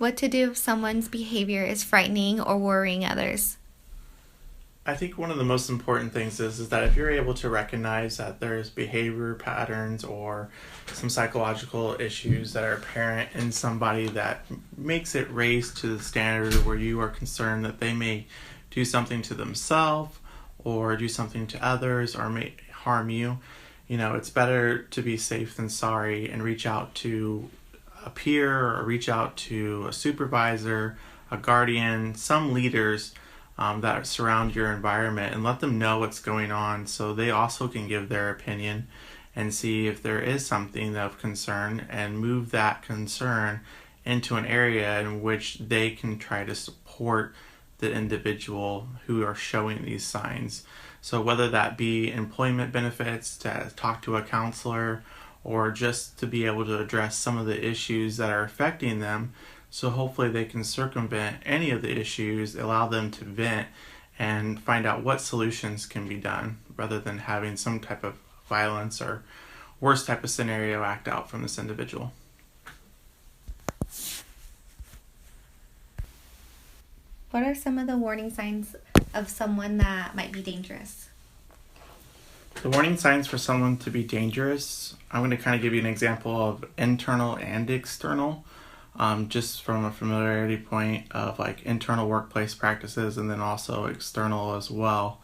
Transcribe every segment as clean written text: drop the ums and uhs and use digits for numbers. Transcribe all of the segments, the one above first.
What to do if someone's behavior is frightening or worrying others? I think one of the most important things is that if you're able to recognize that there's behavior patterns or some psychological issues that are apparent in somebody that makes it raise to the standard where you are concerned that they may do something to themselves or do something to others or may harm you, it's better to be safe than sorry and reach out to a peer or reach out to a supervisor, a guardian, some leaders that surround your environment and let them know what's going on so they also can give their opinion and see if there is something of concern and move that concern into an area in which they can try to support the individual who are showing these signs. So whether that be employment benefits, to talk to a counselor, or just to be able to address some of the issues that are affecting them, so hopefully they can circumvent any of the issues, allow them to vent, and find out what solutions can be done rather than having some type of violence or worst type of scenario act out from this individual. What are some of the warning signs of someone that might be dangerous? The warning signs for someone to be dangerous, I'm going to kind of give you an example of internal and external, just from a familiarity point of like internal workplace practices and then also external as well.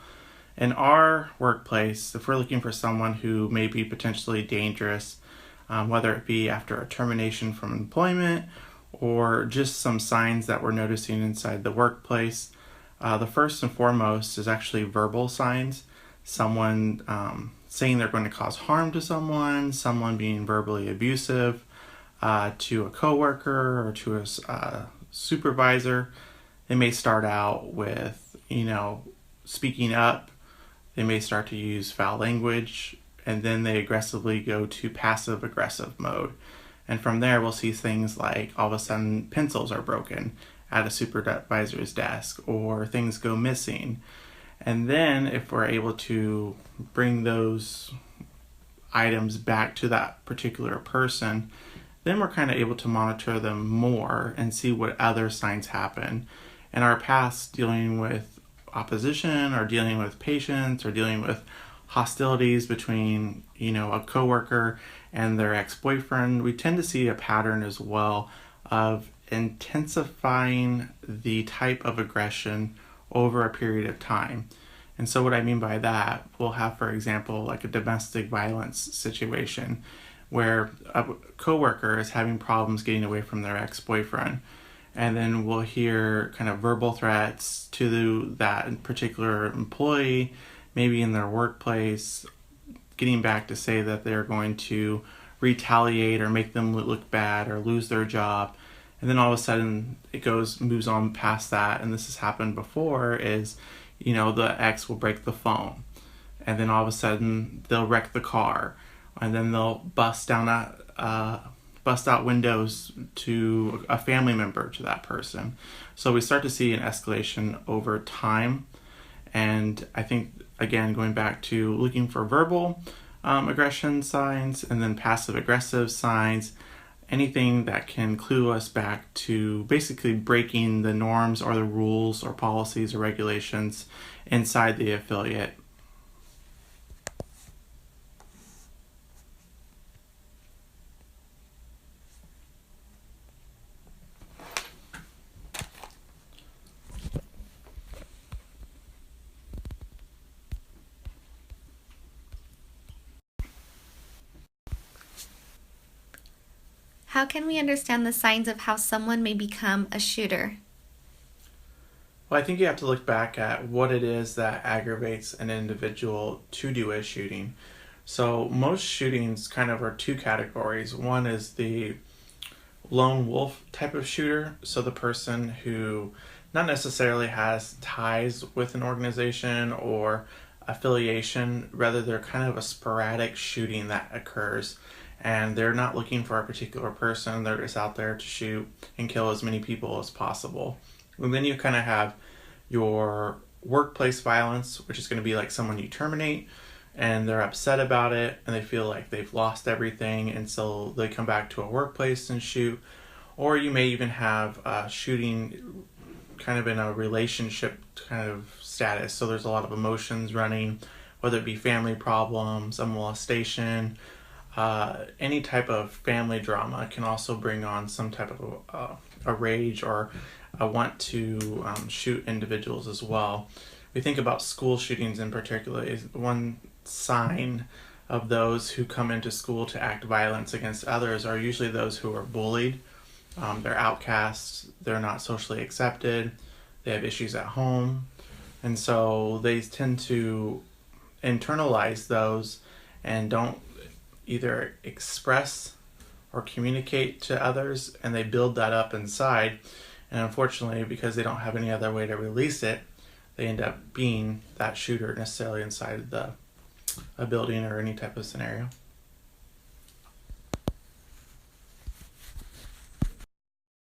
In our workplace, if we're looking for someone who may be potentially dangerous, whether it be after a termination from employment or just some signs that we're noticing inside the workplace, the first and foremost is actually verbal signs. Someone saying they're going to cause harm to someone being verbally abusive to a coworker or to a supervisor. They may start out with, speaking up. They may start to use foul language, and then they aggressively go to passive aggressive mode. And from there, we'll see things like all of a sudden pencils are broken at a supervisor's desk or things go missing. And then if we're able to bring those items back to that particular person, then we're kind of able to monitor them more and see what other signs happen. In our past, dealing with opposition or dealing with patients or dealing with hostilities between, a coworker and their ex-boyfriend, we tend to see a pattern as well of intensifying the type of aggression over a period of time. And so what I mean by that, we'll have, for example, like a domestic violence situation where a coworker is having problems getting away from their ex-boyfriend. And then we'll hear kind of verbal threats to that particular employee, maybe in their workplace, getting back to say that they're going to retaliate or make them look bad or lose their job. And then all of a sudden it moves on past that. And this has happened before is, the ex will break the phone. And then all of a sudden they'll wreck the car. And then they'll bust out windows to a family member to that person. So we start to see an escalation over time. And I think, again, going back to looking for verbal aggression signs and then passive aggressive signs, anything that can clue us back to basically breaking the norms or the rules or policies or regulations inside the affiliate. How can we understand the signs of how someone may become a shooter? Well, I think you have to look back at what it is that aggravates an individual to do a shooting. So most shootings kind of are two categories. One is the lone wolf type of shooter, so the person who not necessarily has ties with an organization or affiliation, rather they're kind of a sporadic shooting that occurs and they're not looking for a particular person, they're just out there to shoot and kill as many people as possible. And then you kind of have your workplace violence, which is going to be like someone you terminate and they're upset about it and they feel like they've lost everything, and so they come back to a workplace and shoot. Or you may even have shooting kind of in a relationship kind of status. So there's a lot of emotions running, whether it be family problems, a molestation, any type of family drama can also bring on some type of a rage or a want to shoot individuals as well. We think about school shootings in particular is one sign of those who come into school to act violence against others are usually those who are bullied. They're outcasts, they're not socially accepted, they have issues at home, and so they tend to internalize those and don't either express or communicate to others, and they build that up inside. And unfortunately, because they don't have any other way to release it, they end up being that shooter necessarily inside a building or any type of scenario.